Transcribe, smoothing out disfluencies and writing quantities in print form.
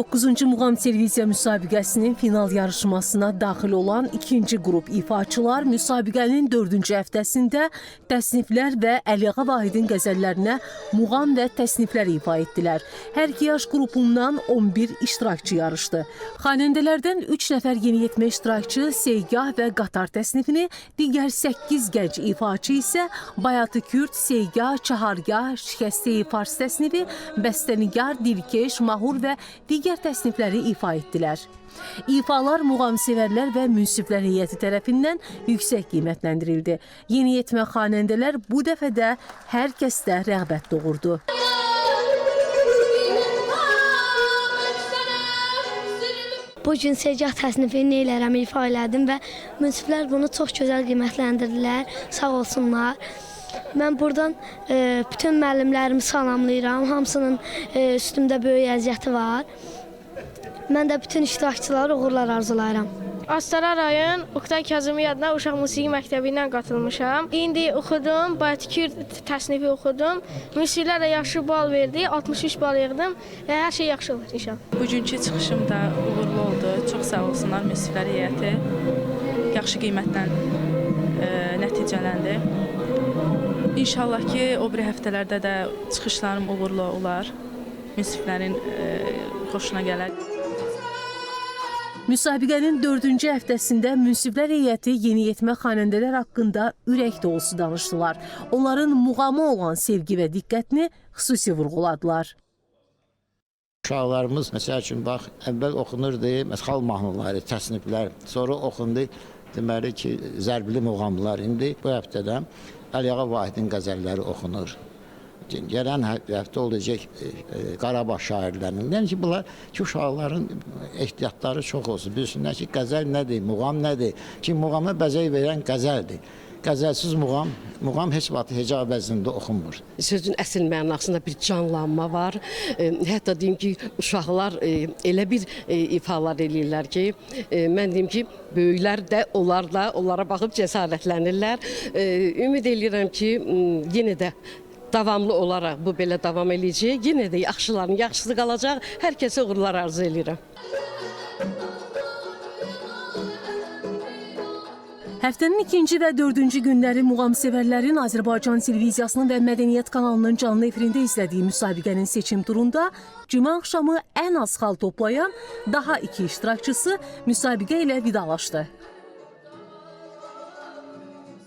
9-cu Muğam Televiziya müsabiqəsinin final yarışmasına daxil olan ikinci qrup ifaçılar müsabiqənin 4-cü həftəsində təsniflər və Əliağa Vahidin qəzəllərinə muğam və təsniflər ifa etdilər. Hər iki yaş qrupundan 11 iştirakçı yarışdı. Xanəndələrdən 3 nəfər yeniyetmə iştirakçı Seygah və Qatar təsnifini, digər 8 gənc ifaçı isə Bayatı Kürd, Seygah, Çahargah, Şikəstəyi Fars təsnifi, Bəstənigar, Dilkeş, Mahur və digər təsnifləri ifa etdilər. İfalar muğamsevərlər və münsiflər heyəti tərəfindən yüksək qiymətləndirildi. Yeniyetmə xanəndələr bu dəfə də hər kəsdə rəğbət doğurdu. Bugün Seygah təsnifini Neylərəm ifa elədim və münsiflər bunu çox gözəl qiymətləndirdilər, sağ olsunlar. Mən buradan bütün müəllimlərimi salamlayıram, hamısının üstümdə böyük əziyyəti var. Mən də bütün iştirakçılara uğurlar arzulayıram. Astara rayon Oktay Kazımov adına Uşaq Musiqi Məktəbindən qatılmışam. İndi oxudum, Bayatı təsnifi oxudum. Münsiflər də yaxşı bal verdi, 63 bal yığdım və hər şey yaxşı olur inşallah. Bugünkü çıxışım da uğurlu oldu. Çox sağ olsunlar münsiflər heyəti. Yaxşı qiymətlə nəticələndi. İnşallah ki, o bir həftələrdə də çıxışlarım uğurlu olar. Münsiflərin xoşuna gələr. Müsabiqənin 4-cü həftəsində münsiflər heyəti yeniyetmə xanəndələr haqqında ürək dolusu danışdılar. Onların muğama olan sevgi və diqqətini xüsusi vurğuladılar. Uşaqlarımız, məsəl üçün, bax, əvvəl oxunurdu, xalq mahnıları, təsniflər, sonra oxundu, deməli ki, zərbli muğamlar. İndi bu həftədə Əliağa Vahidin qəzəlləri oxunur. Gələn həftə olacaq Qarabağ şairlərinin. Yəni ki, bunlar ki, uşaqların ehtiyatları çox olsun. Bilsinlər ki, qəzəl nədir, muğam nədir? Ki, muğama bəzək verən qəzəldir. Qəzəlsiz muğam heç vaxt heca vəznində oxunmur. Sözün əsl mənasında bir canlanma var. Hətta deyim ki, uşaqlar elə bir ifalar eləyirlər ki, mən deyim ki, böyüklər də onlara baxıb cəsarətlənirlər. Ümid eləyirəm ki, yenə də davamlı olaraq bu belə davam eləyəcək. Yenə də yaxşıların yaxşısı qalacaq. Hər kəsə uğurlar arzu eləyirəm. Həftənin 2-ci və 4-cü günləri muğamsevərlərin Azərbaycan televiziyasının və Mədəniyyət kanalının canlı efirində izlədiyi müsabiqənin seçim turunda cümə axşamı ən az xal toplayan daha 2 iştirakçısı müsabiqə ilə vidalaşdı.